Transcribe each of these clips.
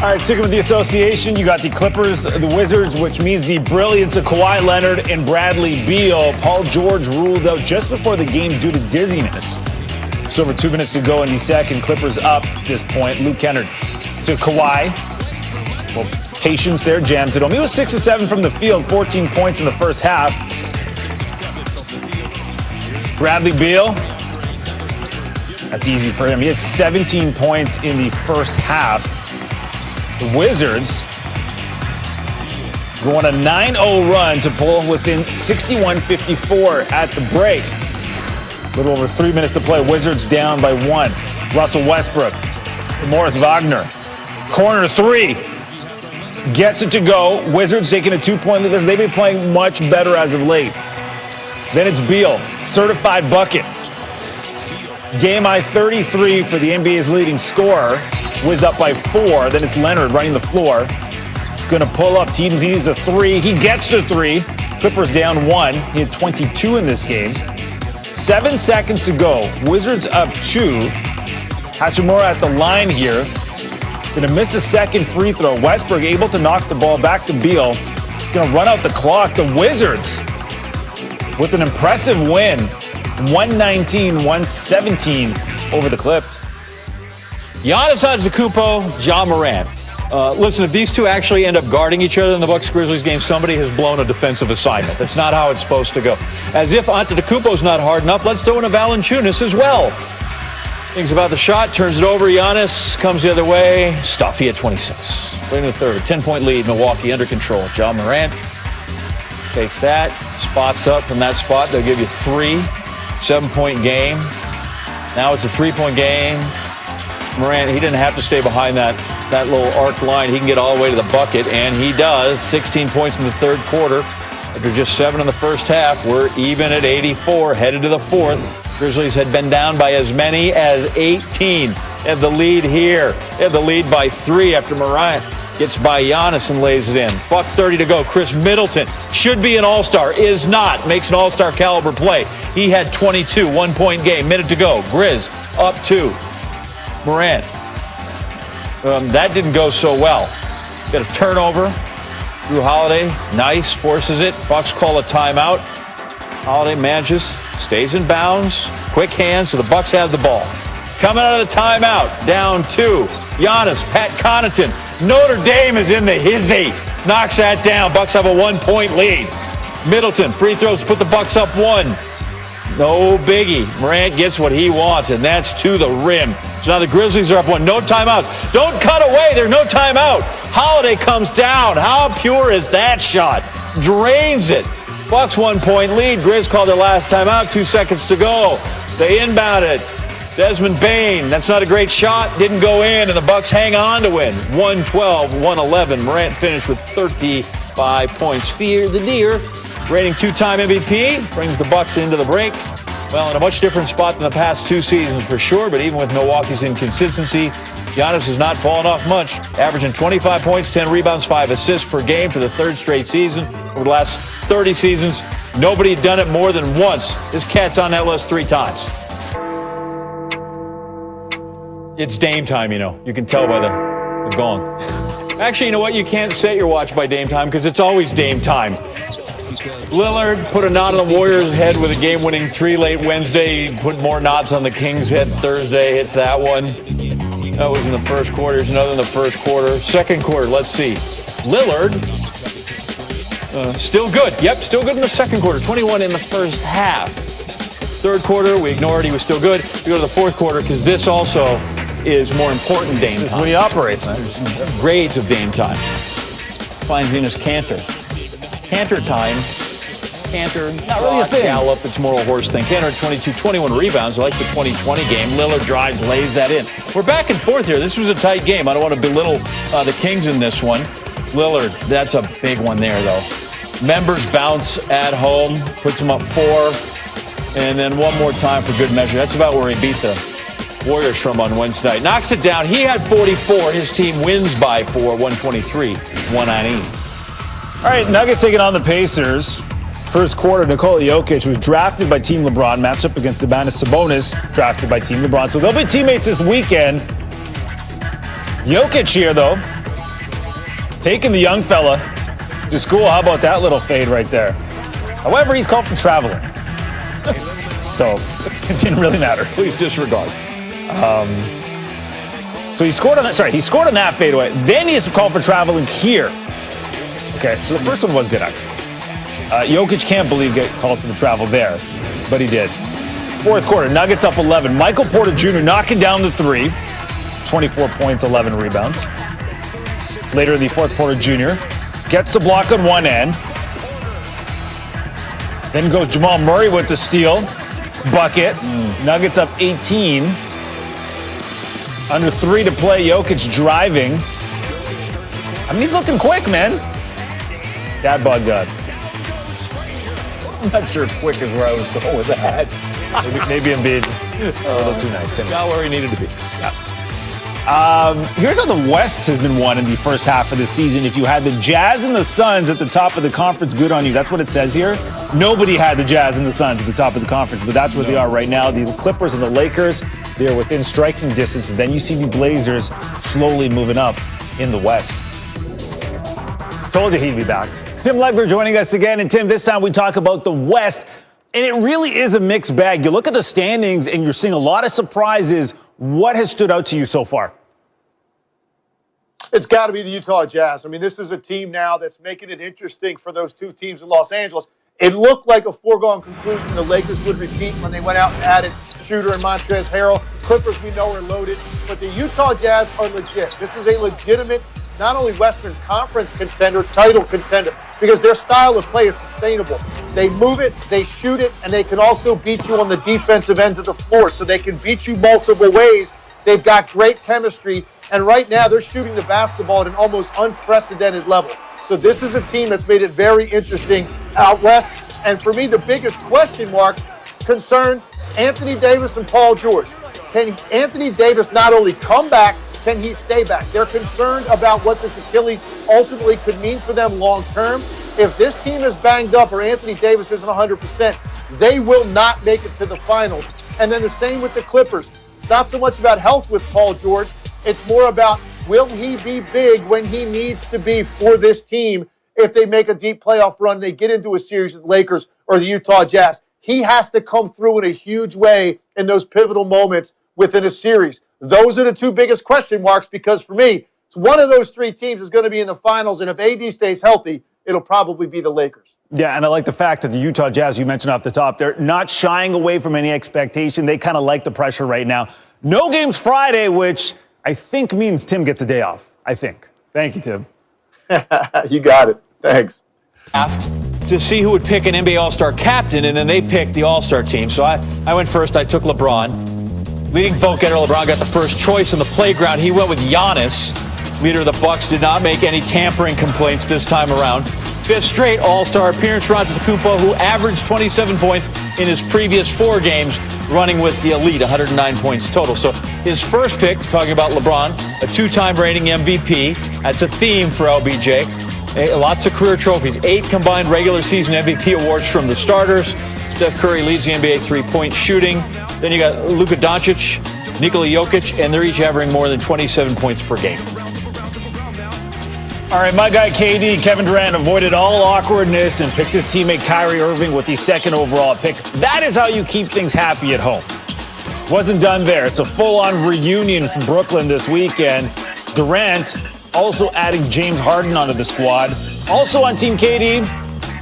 All right, sticking with the association, you got the Clippers, the Wizards, which means the brilliance of Kawhi Leonard and Bradley Beal. Paul George ruled out just before the game due to dizziness. Just over 2 minutes to go in the second. Clippers up at this point. Luke Kennard to Kawhi. Well, patience there, jams it home. He was 6 of 7 from the field, 14 points in the first half. Bradley Beal, that's easy for him. He had 17 points in the first half. The Wizards go on a 9-0 run to pull within 61-54 at the break. A little over 3 minutes to play. Wizards down by 1. Russell Westbrook, Morris Wagner, corner 3. Gets it to go. Wizards taking a 2-point lead. They've been playing much better as of late. Then it's Beal, certified bucket. Game high 33 for the NBA's leading scorer. Wiz up by 4. Then it's Leonard running the floor. He's going to pull up. He needs a 3. He gets the 3. Clippers down 1. He had 22 in this game. 7 seconds to go. Wizards up 2. Hachimura at the line here. Going to miss the second free throw. Westbrook able to knock the ball back to Beal. Going to run out the clock. The Wizards with an impressive win. 119-117 over the Clips. Giannis Antetokounmpo, Ja Morant. Listen, if these two actually end up guarding each other in the Bucks-Grizzlies game, somebody has blown a defensive assignment. That's not how it's supposed to go. As if Antetokounmpo's not hard enough, let's throw in a Valanciunas as well. Thinks about the shot, turns it over. Giannis comes the other way. Stuff. He had 26. Right in the third. 10-point lead. Milwaukee under control. Ja Morant takes that. Spots up from that spot. They'll give you 3. 7-point game. Now it's a 3-point game. Morant, he didn't have to stay behind that little arc line. He can get all the way to the bucket, and he does. 16 points in the third quarter. After just 7 in the first half, we're even at 84, headed to the fourth. Grizzlies had been down by as many as 18. They have the lead here. They have the lead by 3 after Morant gets by Giannis and lays it in. Buck 30 to go. Chris Middleton should be an All-Star, is not. Makes an All-Star caliber play. He had 22, 1-point game. Minute to go. Grizz up 2. Morant. That didn't go so well. Got a turnover. Drew Holiday, nice, forces it. Bucks call a timeout. Holiday manages, stays in bounds. Quick hands, so the Bucks have the ball. Coming out of the timeout, down 2. Giannis, Pat Connaughton. Notre Dame is in the hizzy. Knocks that down. Bucks have a 1-point lead. Middleton, free throws to put the Bucks up 1. No biggie. Morant gets what he wants, and that's to the rim. So now the Grizzlies are up 1. No timeout. Don't cut away. There's no timeout. Holiday comes down. How pure is that shot? Drains it. Bucks 1-point lead. Grizz called their last timeout. 2 seconds to go. They inbound it. Desmond Bane. That's not a great shot. Didn't go in, and the Bucks hang on to win. 112-111. Morant finished with 35 points. Fear the deer. Reigning 2-time MVP, brings the Bucks into the break. Well, in a much different spot than the past 2 seasons for sure, but even with Milwaukee's inconsistency, Giannis has not fallen off much, averaging 25 points, 10 rebounds, 5 assists per game for the 3rd straight season. Over the last 30 seasons, nobody had done it more than once. This cat's on that list 3 times. It's Dame time, you know. You can tell by the gong. Actually, you know what? You can't set your watch by Dame time because it's always Dame time. Lillard put a knot on the Warriors' head with a game-winning 3 late Wednesday. He put more knots on the Kings' head Thursday. Hits that one. That was in the first quarter. There's another in the first quarter. Second quarter, let's see. Lillard, still good. Yep, still good in the second quarter. 21 in the first half. Third quarter, we ignored. He was still good. We go to the fourth quarter because this also is more important Dame time. This is when he operates, man. Grades of Dame time. Finds Enes Kanter. Kanter time. Kanter, not really a thing. Gallup, it's more a horse thing. Kanter 22, 21 rebounds. I like the 2020 game. Lillard drives, lays that in. We're back and forth here. This was a tight game. I don't want to belittle the Kings in this one. Lillard, that's a big one there, though. Members bounce at home, puts them up 4, and then one more time for good measure. That's about where he beat the Warriors from on Wednesday night. Knocks it down. He had 44. His team wins by 4, 123-119. All right, Nuggets taking on the Pacers. First quarter, Nikola Jokic was drafted by Team LeBron, matched up against Domantas Sabonis, drafted by Team LeBron. So they'll be teammates this weekend. Jokic here, though, taking the young fella to school. How about that little fade right there? However, he's called for traveling. So it didn't really matter. Please disregard. So he scored on that. Sorry, he scored on that fadeaway. Then he has to call for traveling here. Okay, so the first one was good, actually. Jokic can't believe get called for the travel there, but he did. Fourth quarter, Nuggets up 11. Michael Porter Jr. knocking down the three. 24 points, 11 rebounds. Later in the fourth quarter, Jr. gets the block on one end. Then goes Jamal Murray with the steal. Bucket. Nuggets up 18. Under 3 to play. Jokic driving. I mean, he's looking quick, man. Dad bod God. I'm not sure quick is where I was going with that. Maybe Embiid. A little too nice. Not where he needed to be. Here's how the West has been won in the first half of the season. If you had the Jazz and the Suns at the top of the conference, good on you. That's what it says here. Nobody had the Jazz and the Suns at the top of the conference, but that's where they are right now. The Clippers and the Lakers, they're within striking distance. And then you see the Blazers slowly moving up in the West. Told you he'd be back. Tim Legler joining us again. And Tim, this time we talk about the West. And it really is a mixed bag. You look at the standings and you're seeing a lot of surprises. What has stood out to you so far? It's got to be the Utah Jazz. I mean, this is a team now that's making it interesting for those two teams in Los Angeles. It looked like a foregone conclusion the Lakers would repeat when they went out and added Shooter and Montrezl Harrell. Clippers, we know, are loaded. But the Utah Jazz are legit. This is a legitimate, not only Western Conference contender, title contender, because their style of play is sustainable. They move it, they shoot it, and they can also beat you on the defensive end of the floor. So they can beat you multiple ways. They've got great chemistry. And right now, they're shooting the basketball at an almost unprecedented level. So this is a team that's made it very interesting out west. And for me, the biggest question marks concern Anthony Davis and Paul George. Can Anthony Davis not only come back, can he stay back? They're concerned about what this Achilles ultimately could mean for them long term. If this team is banged up or Anthony Davis isn't 100%, they will not make it to the finals. And then the same with the Clippers. It's not so much about health with Paul George. It's more about, will he be big when he needs to be for this team if they make a deep playoff run, they get into a series with the Lakers or the Utah Jazz? He has to come through in a huge way in those pivotal moments within a series. Those are the two biggest question marks because for me, it's one of those three teams is going to be in the finals, and if AD stays healthy, it'll probably be the Lakers. Yeah, and I like the fact that the Utah Jazz, you mentioned off the top, they're not shying away from any expectation. They kind of like the pressure right now. No games Friday, which I think means Tim gets a day off. I think. Thank you, Tim. You got it. Thanks. To see who would pick an NBA All-Star captain, and then they picked the All-Star team. So I went first. I took LeBron. Leading vote getter LeBron got the first choice in the playground. He went with Giannis. Leader of the Bucks did not make any tampering complaints this time around. Fifth straight All-Star appearance for Antetokounmpo, who averaged 27 points in his previous 4 games, running with the elite, 109 points total. So his first pick, talking about LeBron, a 2-time reigning MVP. That's a theme for LBJ. Lots of career trophies, 8 combined regular season MVP awards from the starters. Steph Curry leads the NBA three-point shooting. Then you got Luka Doncic, Nikola Jokic, and they're each averaging more than 27 points per game. All right, my guy KD, Kevin Durant, avoided all awkwardness and picked his teammate Kyrie Irving with the 2nd overall pick. That is how you keep things happy at home. Wasn't done there. It's a full-on reunion from Brooklyn this weekend. Durant also adding James Harden onto the squad. Also on Team KD,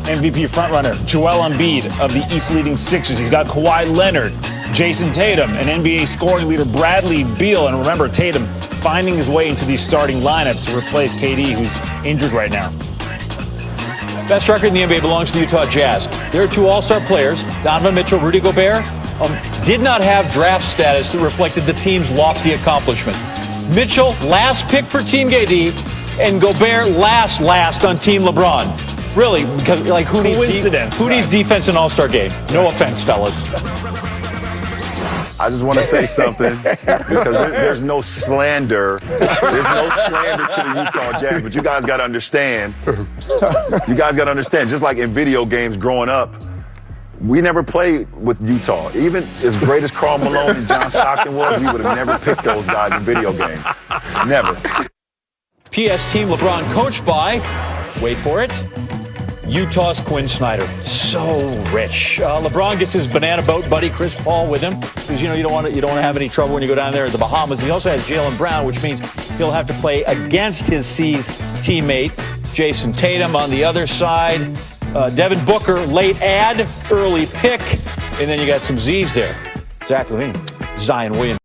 MVP frontrunner Joel Embiid of the East leading Sixers. He's got Kawhi Leonard, Jason Tatum, and NBA scoring leader Bradley Beal. And remember, Tatum finding his way into the starting lineup to replace KD, who's injured right now. Best record in the NBA belongs to the Utah Jazz. There are 2 All-Star players, Donovan Mitchell, Rudy Gobert, did not have draft status that reflected the team's lofty accomplishment. Mitchell, last pick for Team KD, and Gobert last on Team LeBron. Really, because like who needs defense in All-Star game? No offense, fellas. I just want to say something because there's no slander. There's no slander to the Utah Jazz, but you guys got to understand. You guys got to understand, just like in video games growing up, we never played with Utah. Even as great as Karl Malone and John Stockton was, we would have never picked those guys in video games. Never. PS team LeBron coached by, wait for it, Utah's Quinn Snyder. So rich. LeBron gets his banana boat buddy Chris Paul with him because you don't want to have any trouble when you go down there in the Bahamas. He also has Jaylen Brown, which means he'll have to play against his C's teammate Jason Tatum on the other side. Devin Booker, late add, early pick, and then you got some Z's there. Zach Levine, Zion Williams.